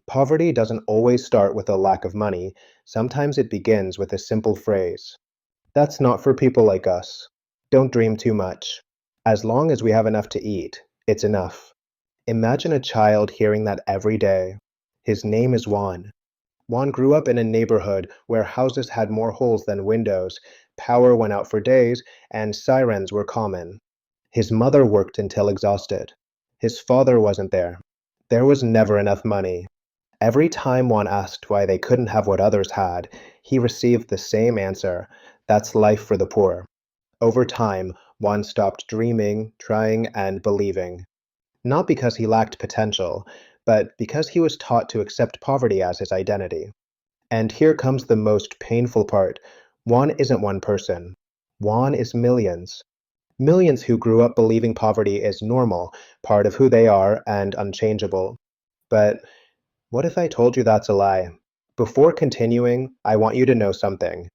Poverty doesn't always start with a lack of money. Sometimes it begins with a simple phrase. That's not for people like us. Don't dream too much. As long as we have enough to eat, it's enough. Imagine a child hearing that every day. His name is Juan. Juan grew up in a neighborhood where houses had more holes than windows, power went out for days, and sirens were common. His mother worked until exhausted. His father wasn't there. There was never enough money. Every time one asked why they couldn't have what others had, he received the same answer: that's life for the poor. Over time, one stopped dreaming, trying, and believing. Not because he lacked potential, but because he was taught to accept poverty as his identity. And here comes the most painful part. Juan isn't one person. Juan is millions. Millions who grew up believing poverty is normal, part of who they are, and unchangeable. But what if I told you that's a lie? Before continuing, I want you to know something.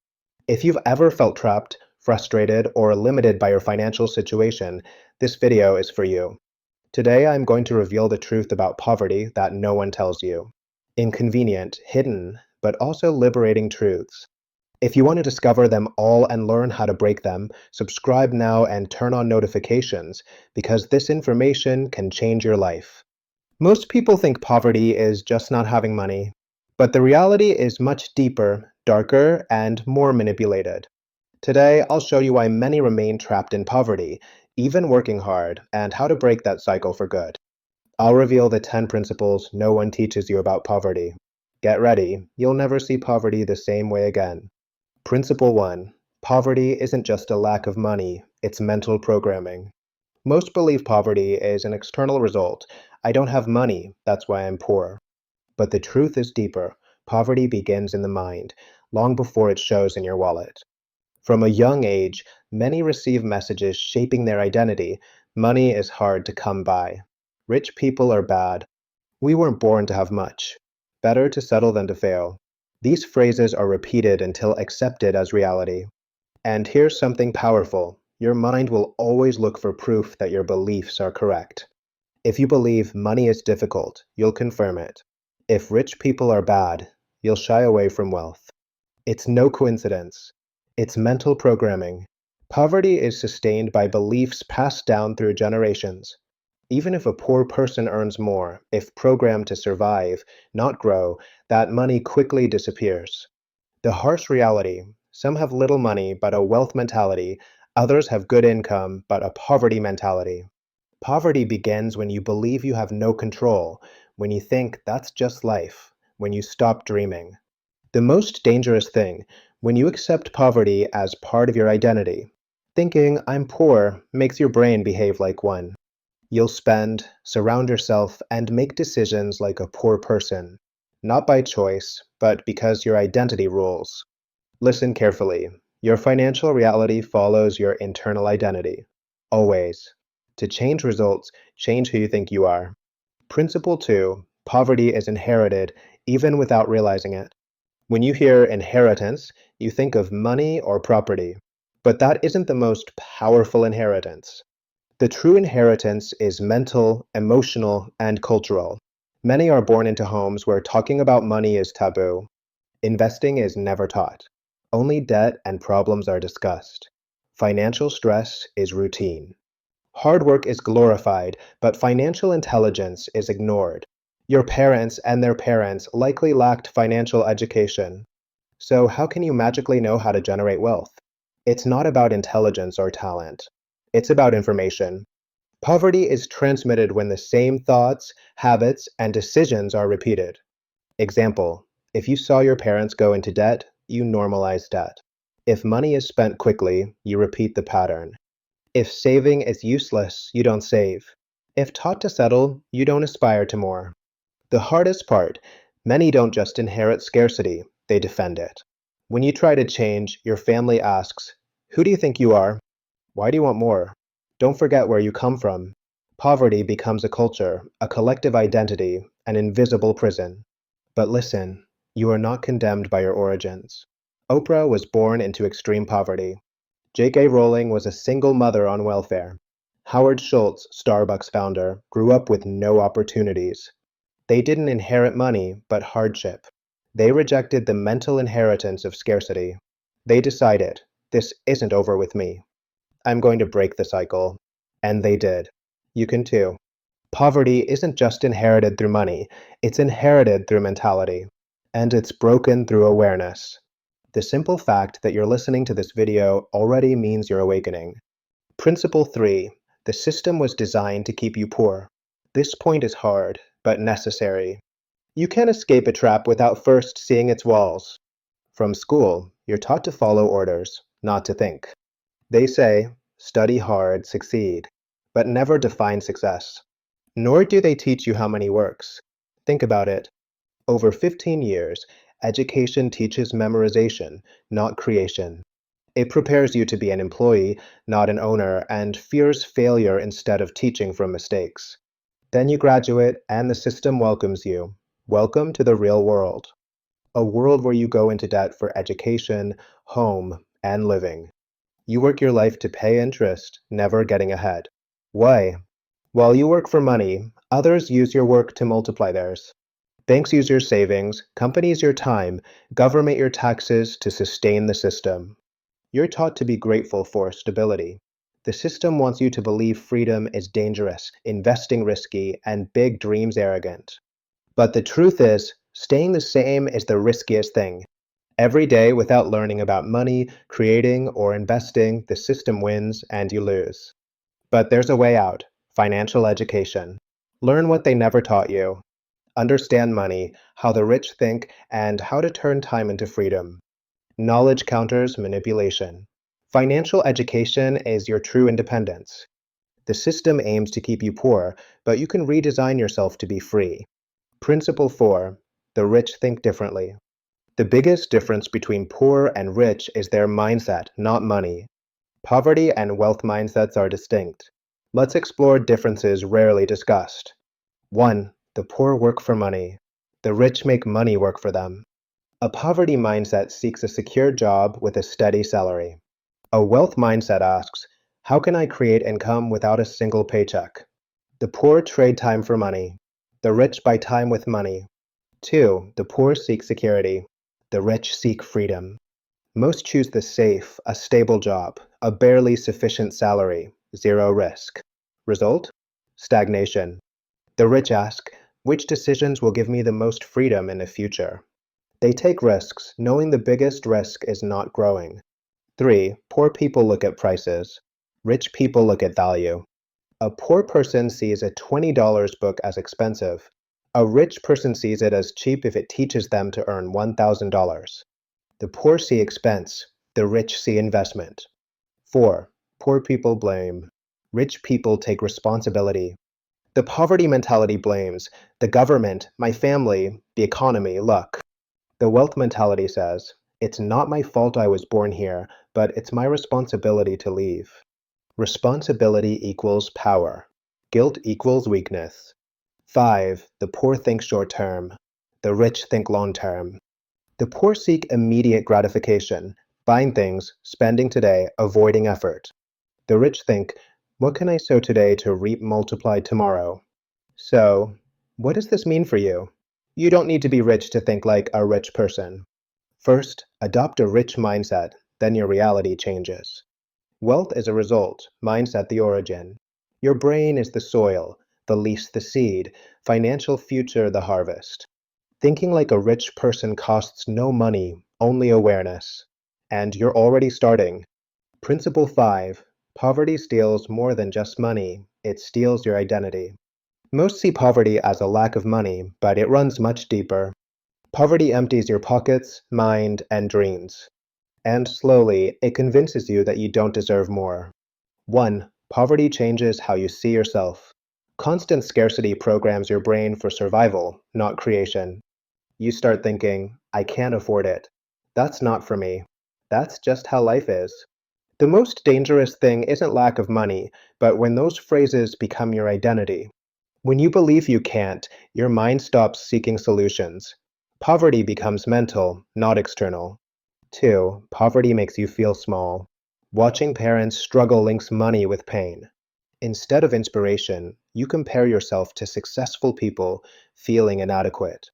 If you've ever felt trapped, frustrated, or limited by your financial situation, this video is for you. Today I'm going to reveal the truth about poverty that no one tells you. Inconvenient, hidden, but also liberating truths. If you want to discover them all and learn how to break them, subscribe now and turn on notifications, because this information can change your life. Most people think poverty is just not having money, but the reality is much deeper, darker, and more manipulated. Today, I'll show you why many remain trapped in poverty, even working hard, and how to break that cycle for good. I'll reveal the 10 principles no one teaches you about poverty. Get ready, you'll never see poverty the same way again. Principle 1. Poverty isn't just a lack of money, it's mental programming. Most believe poverty is an external result. I don't have money, that's why I'm poor. But the truth is deeper. Poverty begins in the mind, long before it shows in your wallet. From a young age, many receive messages shaping their identity. Money is hard to come by. Rich people are bad. We weren't born to have much. Better to settle than to fail. These phrases are repeated until accepted as reality. And here's something powerful. Your mind will always look for proof that your beliefs are correct. If you believe money is difficult, you'll confirm it. If rich people are bad, you'll shy away from wealth. It's no coincidence. It's mental programming. Poverty is sustained by beliefs passed down through generations. Even if a poor person earns more, if programmed to survive, not grow, that money quickly disappears. The harsh reality: some have little money but a wealth mentality, others have good income but a poverty mentality. Poverty begins when you believe you have no control, when you think that's just life, when you stop dreaming. The most dangerous thing: when you accept poverty as part of your identity. Thinking "I'm poor" makes your brain behave like one. You'll spend, surround yourself, and make decisions like a poor person. Not by choice, but because your identity rules. Listen carefully. Your financial reality follows your internal identity. Always. To change results, change who you think you are. Principle 2. Poverty is inherited, even without realizing it. When you hear inheritance, you think of money or property. But that isn't the most powerful inheritance. The true inheritance is mental, emotional, and cultural. Many are born into homes where talking about money is taboo. Investing is never taught. Only debt and problems are discussed. Financial stress is routine. Hard work is glorified, but financial intelligence is ignored. Your parents and their parents likely lacked financial education. So how can you magically know how to generate wealth? It's not about intelligence or talent. It's about information. Poverty is transmitted when the same thoughts, habits, and decisions are repeated. Example: if you saw your parents go into debt, you normalize debt. If money is spent quickly, you repeat the pattern. If saving is useless, you don't save. If taught to settle, you don't aspire to more. The hardest part: many don't just inherit scarcity, they defend it. When you try to change, your family asks, "Who do you think you are? Why do you want more?" Don't forget where you come from. Poverty becomes a culture, a collective identity, an invisible prison. But listen, you are not condemned by your origins. Oprah was born into extreme poverty. J.K. Rowling was a single mother on welfare. Howard Schultz, Starbucks founder, grew up with no opportunities. They didn't inherit money, but hardship. They rejected the mental inheritance of scarcity. They decided, this isn't over with me. I'm going to break the cycle. And they did. You can too. Poverty isn't just inherited through money, it's inherited through mentality. And it's broken through awareness. The simple fact that you're listening to this video already means you're awakening. Principle 3. The system was designed to keep you poor. This point is hard, but necessary. You can't escape a trap without first seeing its walls. From school, you're taught to follow orders, not to think. They say, study hard, succeed, but never define success. Nor do they teach you how money works. Think about it. Over 15 years, education teaches memorization, not creation. It prepares you to be an employee, not an owner, and fears failure instead of teaching from mistakes. Then you graduate, and the system welcomes you. Welcome to the real world. A world where you go into debt for education, home, and living. You work your life to pay interest, never getting ahead. Why? While you work for money, others use your work to multiply theirs. Banks use your savings, companies your time, government your taxes to sustain the system. You're taught to be grateful for stability. The system wants you to believe freedom is dangerous, investing risky, and big dreams arrogant. But the truth is, staying the same is the riskiest thing. Every day without learning about money, creating, or investing, the system wins and you lose. But there's a way out. Financial education. Learn what they never taught you. Understand money, how the rich think, and how to turn time into freedom. Knowledge counters manipulation. Financial education is your true independence. The system aims to keep you poor, but you can redesign yourself to be free. Principle 4. The rich think differently. The biggest difference between poor and rich is their mindset, not money. Poverty and wealth mindsets are distinct. Let's explore differences rarely discussed. 1. The poor work for money. The rich make money work for them. A poverty mindset seeks a secure job with a steady salary. A wealth mindset asks, how can I create income without a single paycheck? The poor trade time for money. The rich buy time with money. 2. The poor seek security. The rich seek freedom. Most choose the safe, a stable job, a barely sufficient salary, zero risk. Result? Stagnation. The rich ask, which decisions will give me the most freedom in the future? They take risks, knowing the biggest risk is not growing. 3. Poor people look at prices. Rich people look at value. A poor person sees a $20 book as expensive. A rich person sees it as cheap if it teaches them to earn $1,000. The poor see expense. The rich see investment. 4. Poor people blame. Rich people take responsibility. The poverty mentality blames the government, my family, the economy, luck. The wealth mentality says, it's not my fault I was born here, but it's my responsibility to leave. Responsibility equals power. Guilt equals weakness. 5. The poor think short term. The rich think long term. The poor seek immediate gratification, buying things, spending today, avoiding effort. The rich think, what can I sow today to reap multiplied tomorrow? So, what does this mean for you? You don't need to be rich to think like a rich person. First, adopt a rich mindset, then your reality changes. Wealth is a result, mindset the origin. Your brain is the soil, the lease the seed, financial future the harvest. Thinking like a rich person costs no money, only awareness. And you're already starting. Principle 5. Poverty steals more than just money, it steals your identity. Most see poverty as a lack of money, but it runs much deeper. Poverty empties your pockets, mind, and dreams. And slowly, it convinces you that you don't deserve more. 1. Poverty changes how you see yourself. Constant scarcity programs your brain for survival, not creation. You start thinking, I can't afford it. That's not for me. That's just how life is. The most dangerous thing isn't lack of money, but when those phrases become your identity. When you believe you can't, your mind stops seeking solutions. Poverty becomes mental, not external. 2. Poverty makes you feel small. Watching parents struggle links money with pain. Instead of inspiration, You compare yourself to successful people feeling inadequate.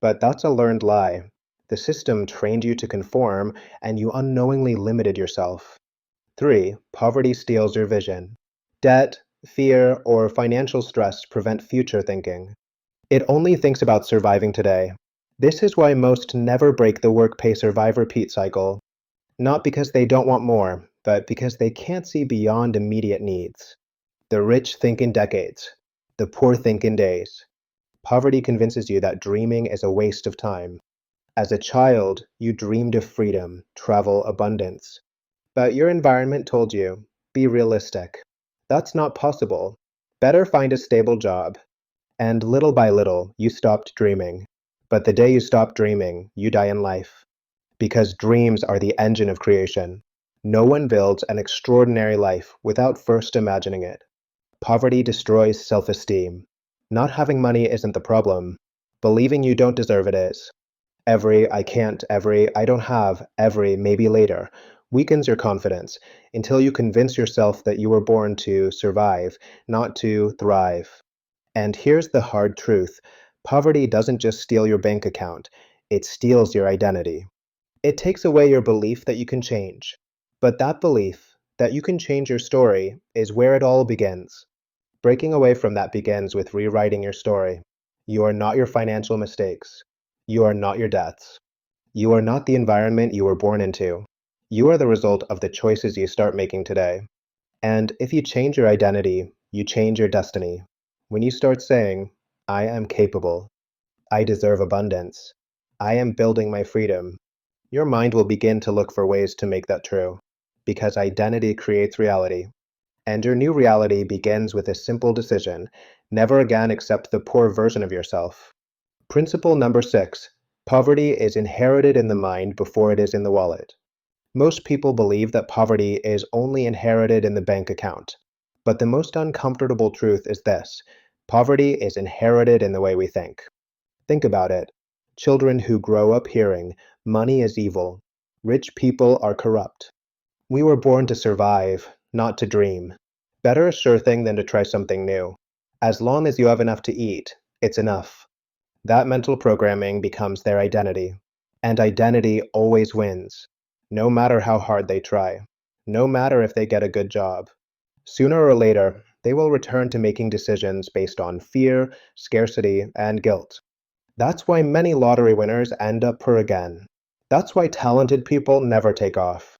But that's a learned lie. The system trained you to conform, and you unknowingly limited yourself. 3. Poverty steals your vision. Debt, fear, or financial stress prevent future thinking. It only thinks about surviving today. This is why most never break the work pay survive repeat cycle. Not because they don't want more, but because they can't see beyond immediate needs. The rich think in decades. The poor think in days. Poverty convinces you that dreaming is a waste of time. As a child, you dreamed of freedom, travel, abundance. But your environment told you, be realistic. That's not possible. Better find a stable job. And little by little, you stopped dreaming. But the day you stop dreaming, you die in life. Because dreams are the engine of creation. No one builds an extraordinary life without first imagining it. Poverty destroys self-esteem. Not having money isn't the problem. Believing you don't deserve it is. Every I can't, every I don't have, every maybe later weakens your confidence until you convince yourself that you were born to survive, not to thrive. And here's the hard truth. Poverty doesn't just steal your bank account, it steals your identity. It takes away your belief that you can change. But that belief, that you can change your story, is where it all begins. Breaking away from that begins with rewriting your story. You are not your financial mistakes. You are not your debts. You are not the environment you were born into. You are the result of the choices you start making today. And if you change your identity, you change your destiny. When you start saying, I am capable, I deserve abundance, I am building my freedom, your mind will begin to look for ways to make that true. Because identity creates reality. And your new reality begins with a simple decision: never again accept the poor version of yourself. Principle number 6. Poverty is inherited in the mind before it is in the wallet. Most people believe that poverty is only inherited in the bank account. But the most uncomfortable truth is this: poverty is inherited in the way we think. Think about it. Children who grow up hearing, money is evil, rich people are corrupt. We were born to survive, not to dream. Better a sure thing than to try something new. As long as you have enough to eat, it's enough. That mental programming becomes their identity. And identity always wins, no matter how hard they try, no matter if they get a good job. Sooner or later, they will return to making decisions based on fear, scarcity, and guilt. That's why many lottery winners end up poor again. That's why talented people never take off.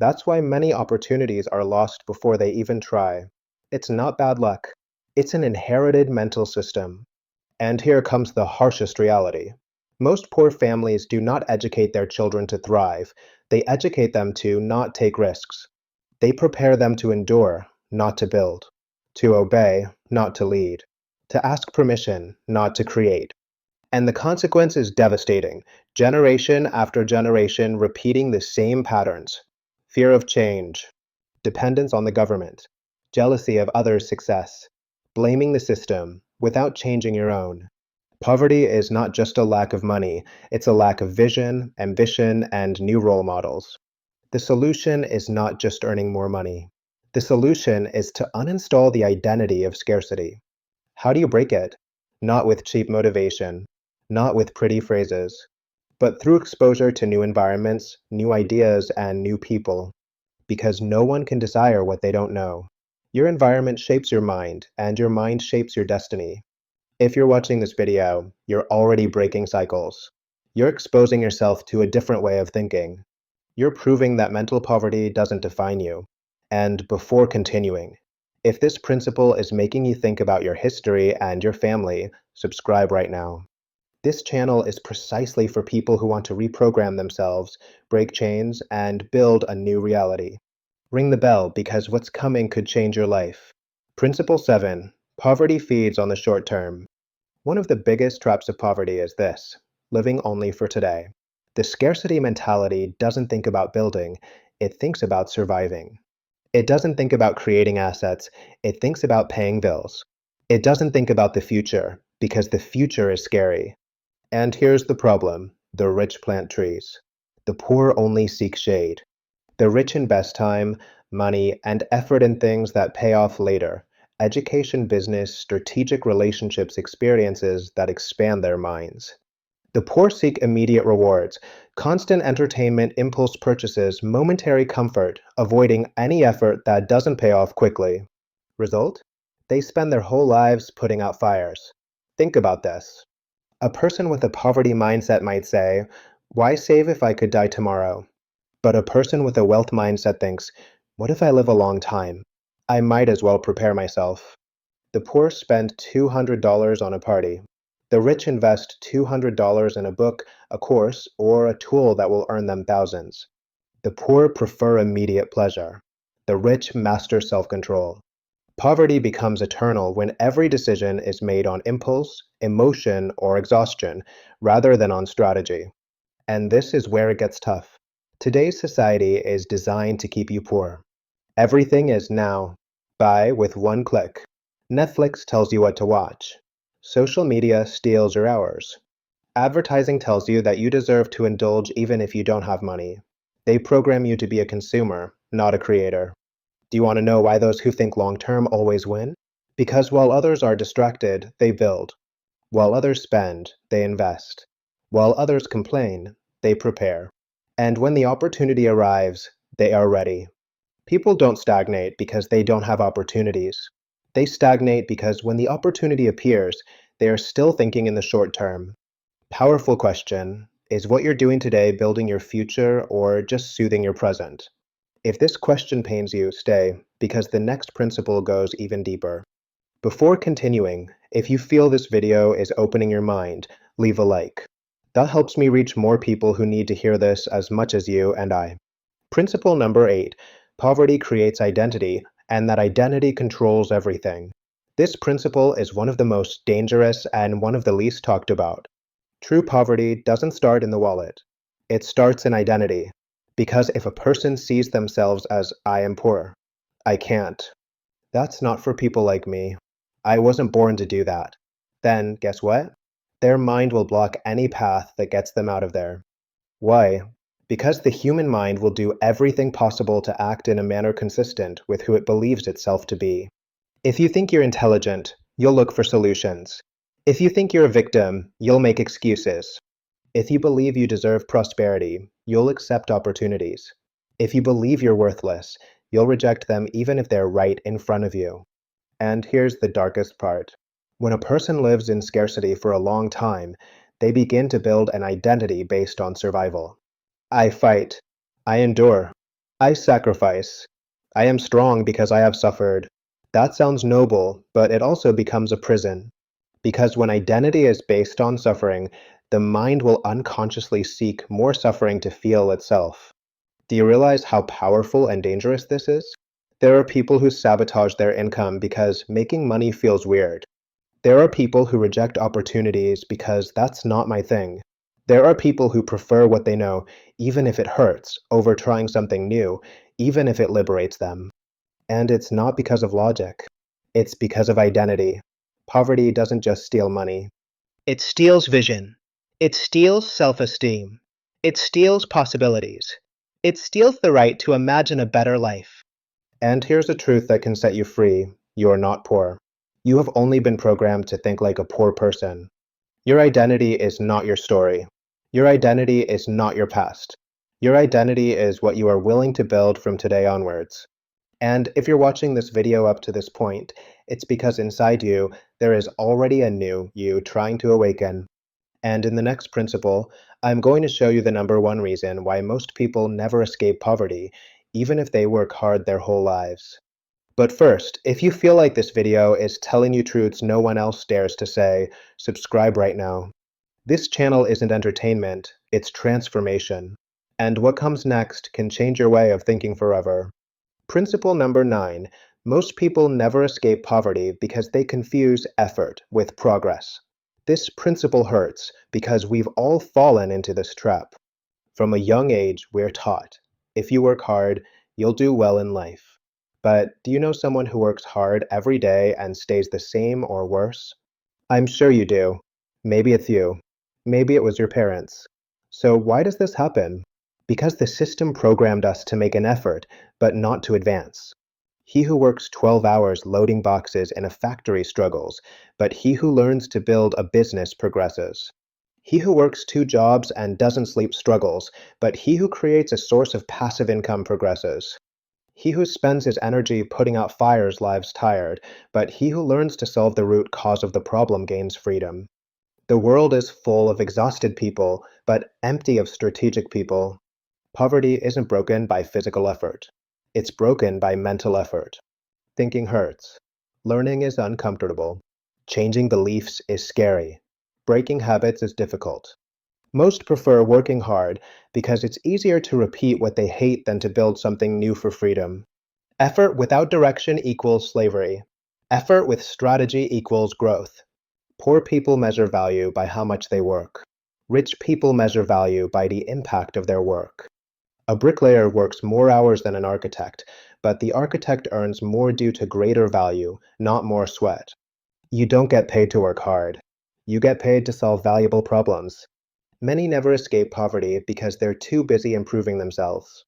That's why many opportunities are lost before they even try. It's not bad luck. It's an inherited mental system. And here comes the harshest reality. Most poor families do not educate their children to thrive. They educate them to not take risks. They prepare them to endure, not to build. To obey, not to lead. To ask permission, not to create. And the consequence is devastating. Generation after generation repeating the same patterns. Fear of change, dependence on the government, jealousy of others' success, blaming the system without changing your own. Poverty is not just a lack of money, it's a lack of vision, ambition, and new role models. The solution is not just earning more money. The solution is to uninstall the identity of scarcity. How do you break it? Not with cheap motivation, not with pretty phrases, but through exposure to new environments, new ideas, and new people. Because no one can desire what they don't know. Your environment shapes your mind, and your mind shapes your destiny. If you're watching this video, you're already breaking cycles. You're exposing yourself to a different way of thinking. You're proving that mental poverty doesn't define you. And before continuing, if this principle is making you think about your history and your family, subscribe right now. This channel is precisely for people who want to reprogram themselves, break chains, and build a new reality. Ring the bell because what's coming could change your life. Principle 7. Poverty feeds on the short term. One of the biggest traps of poverty is this: living only for today. The scarcity mentality doesn't think about building, it thinks about surviving. It doesn't think about creating assets, it thinks about paying bills. It doesn't think about the future, because the future is scary. And here's the problem: the rich plant trees. The poor only seek shade. The rich invest time, money, and effort in things that pay off later, education, business, strategic relationships, experiences that expand their minds. The poor seek immediate rewards, constant entertainment, impulse purchases, momentary comfort, avoiding any effort that doesn't pay off quickly. Result? They spend their whole lives putting out fires. Think about this. A person with a poverty mindset might say, "Why save if I could die tomorrow?" But a person with a wealth mindset thinks, "What if I live a long time? I might as well prepare myself." The poor spend $200 on a party. The rich invest $200 in a book, a course, or a tool that will earn them thousands. The poor prefer immediate pleasure. The rich master self-control. Poverty becomes eternal when every decision is made on impulse, emotion, or exhaustion, rather than on strategy. And this is where it gets tough. Today's society is designed to keep you poor. Everything is now. Buy with one click. Netflix tells you what to watch. Social media steals your hours. Advertising tells you that you deserve to indulge even if you don't have money. They program you to be a consumer, not a creator. Do you want to know why those who think long term always win? Because while others are distracted, they build. While others spend, they invest. While others complain, they prepare. And when the opportunity arrives, they are ready. People don't stagnate because they don't have opportunities. They stagnate because when the opportunity appears, they are still thinking in the short term. Powerful question. Is what you're doing today building your future or just soothing your present? If this question pains you, stay, because the next principle goes even deeper. Before continuing, if you feel this video is opening your mind, leave a like. That helps me reach more people who need to hear this as much as you and I. Principle number 8. Poverty creates identity, and that identity controls everything. This principle is one of the most dangerous and one of the least talked about. True poverty doesn't start in the wallet. It starts in identity. Because if a person sees themselves as "I am poor," "I can't," "That's not for people like me," "I wasn't born to do that," then guess what? Their mind will block any path that gets them out of there. Why? Because the human mind will do everything possible to act in a manner consistent with who it believes itself to be. If you think you're intelligent, you'll look for solutions. If you think you're a victim, you'll make excuses. If you believe you deserve prosperity, you'll accept opportunities. If you believe you're worthless, you'll reject them even if they're right in front of you. And here's the darkest part. When a person lives in scarcity for a long time, they begin to build an identity based on survival. I fight. I endure. I sacrifice. I am strong because I have suffered. That sounds noble, but it also becomes a prison. Because when identity is based on suffering, the mind will unconsciously seek more suffering to feel itself. Do you realize how powerful and dangerous this is? There are people who sabotage their income because making money feels weird. There are people who reject opportunities because that's not my thing. There are people who prefer what they know, even if it hurts, over trying something new, even if it liberates them. And it's not because of logic. It's because of identity. Poverty doesn't just steal money. It steals vision. It steals self-esteem. It steals possibilities. It steals the right to imagine a better life. And here's a truth that can set you free. You're not poor. You have only been programmed to think like a poor person. Your identity is not your story. Your identity is not your past. Your identity is what you are willing to build from today onwards. And if you're watching this video up to this point, it's because inside you, there is already a new you trying to awaken. And in the next principle, I'm going to show you the number one reason why most people never escape poverty, even if they work hard their whole lives. But first, if you feel like this video is telling you truths no one else dares to say, subscribe right now. This channel isn't entertainment, it's transformation. And what comes next can change your way of thinking forever. Principle number 9. Most people never escape poverty because they confuse effort with progress. This principle hurts because we've all fallen into this trap. From a young age, we're taught, if you work hard, you'll do well in life. But do you know someone who works hard every day and stays the same or worse? I'm sure you do. Maybe it's you. Maybe it was your parents. So why does this happen? Because the system programmed us to make an effort, but not to advance. He who works 12 hours loading boxes in a factory struggles, but he who learns to build a business progresses. He who works 2 jobs and doesn't sleep struggles, but he who creates a source of passive income progresses. He who spends his energy putting out fires lives tired, but he who learns to solve the root cause of the problem gains freedom. The world is full of exhausted people, but empty of strategic people. Poverty isn't broken by physical effort. It's broken by mental effort. Thinking hurts. Learning is uncomfortable. Changing beliefs is scary. Breaking habits is difficult. Most prefer working hard because it's easier to repeat what they hate than to build something new for freedom. Effort without direction equals slavery. Effort with strategy equals growth. Poor people measure value by how much they work. Rich people measure value by the impact of their work. A bricklayer works more hours than an architect, but the architect earns more due to greater value, not more sweat. You don't get paid to work hard. You get paid to solve valuable problems. Many never escape poverty because they're too busy improving themselves.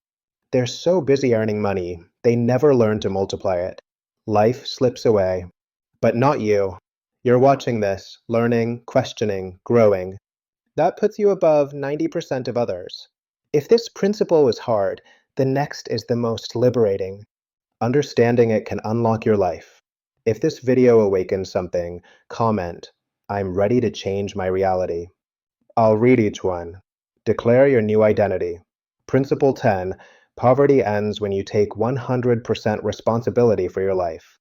They're so busy earning money, they never learn to multiply it. Life slips away. But not you. You're watching this, learning, questioning, growing. That puts you above 90% of others. If this principle was hard, the next is the most liberating. Understanding it can unlock your life. If this video awakens something, comment, "I'm ready to change my reality." I'll read each one. Declare your new identity. Principle 10. Poverty ends when you take 100% responsibility for your life.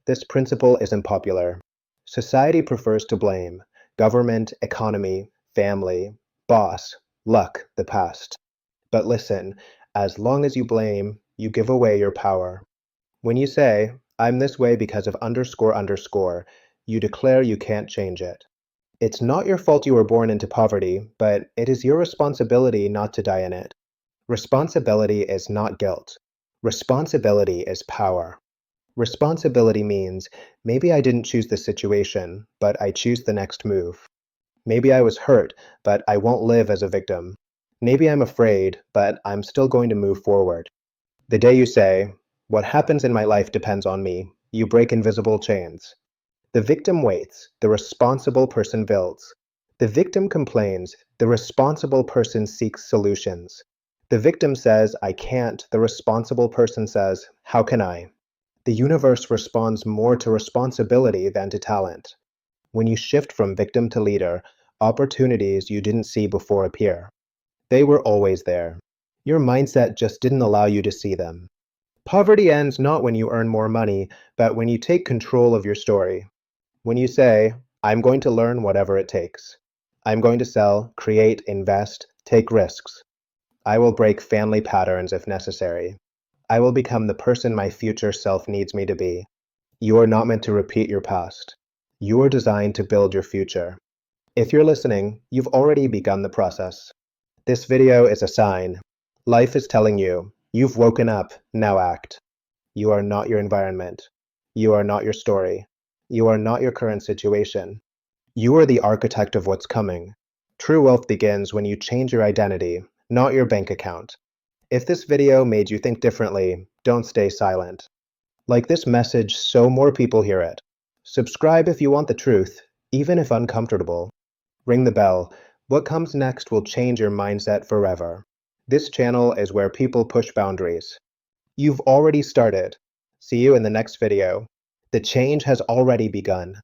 This principle isn't popular. Society prefers to blame government, economy, family, boss, luck, the past. But listen, as long as you blame, you give away your power. When you say, "I'm this way because of underscore underscore," you declare you can't change it. It's not your fault you were born into poverty, but it is your responsibility not to die in it. Responsibility is not guilt. Responsibility is power. Responsibility means maybe I didn't choose this situation, but I choose the next move. Maybe I was hurt, but I won't live as a victim. Maybe I'm afraid, but I'm still going to move forward. The day you say, "What happens in my life depends on me," you break invisible chains. The victim waits, the responsible person builds. The victim complains, the responsible person seeks solutions. The victim says, "I can't," the responsible person says, "How can I?" The universe responds more to responsibility than to talent. When you shift from victim to leader, opportunities you didn't see before appear. They were always there. Your mindset just didn't allow you to see them. Poverty ends not when you earn more money, but when you take control of your story. When you say, "I'm going to learn whatever it takes. I'm going to sell, create, invest, take risks. I will break family patterns if necessary. I will become the person my future self needs me to be." You are not meant to repeat your past. You are designed to build your future. If you're listening, you've already begun the process. This video is a sign. Life is telling you, you've woken up, now act. You are not your environment. You are not your story. You are not your current situation. You are the architect of what's coming. True wealth begins when you change your identity, not your bank account. If this video made you think differently, don't stay silent. Like this message so more people hear it. Subscribe if you want the truth, even if uncomfortable. Ring the bell. What comes next will change your mindset forever. This channel is where people push boundaries. You've already started. See you in the next video. The change has already begun.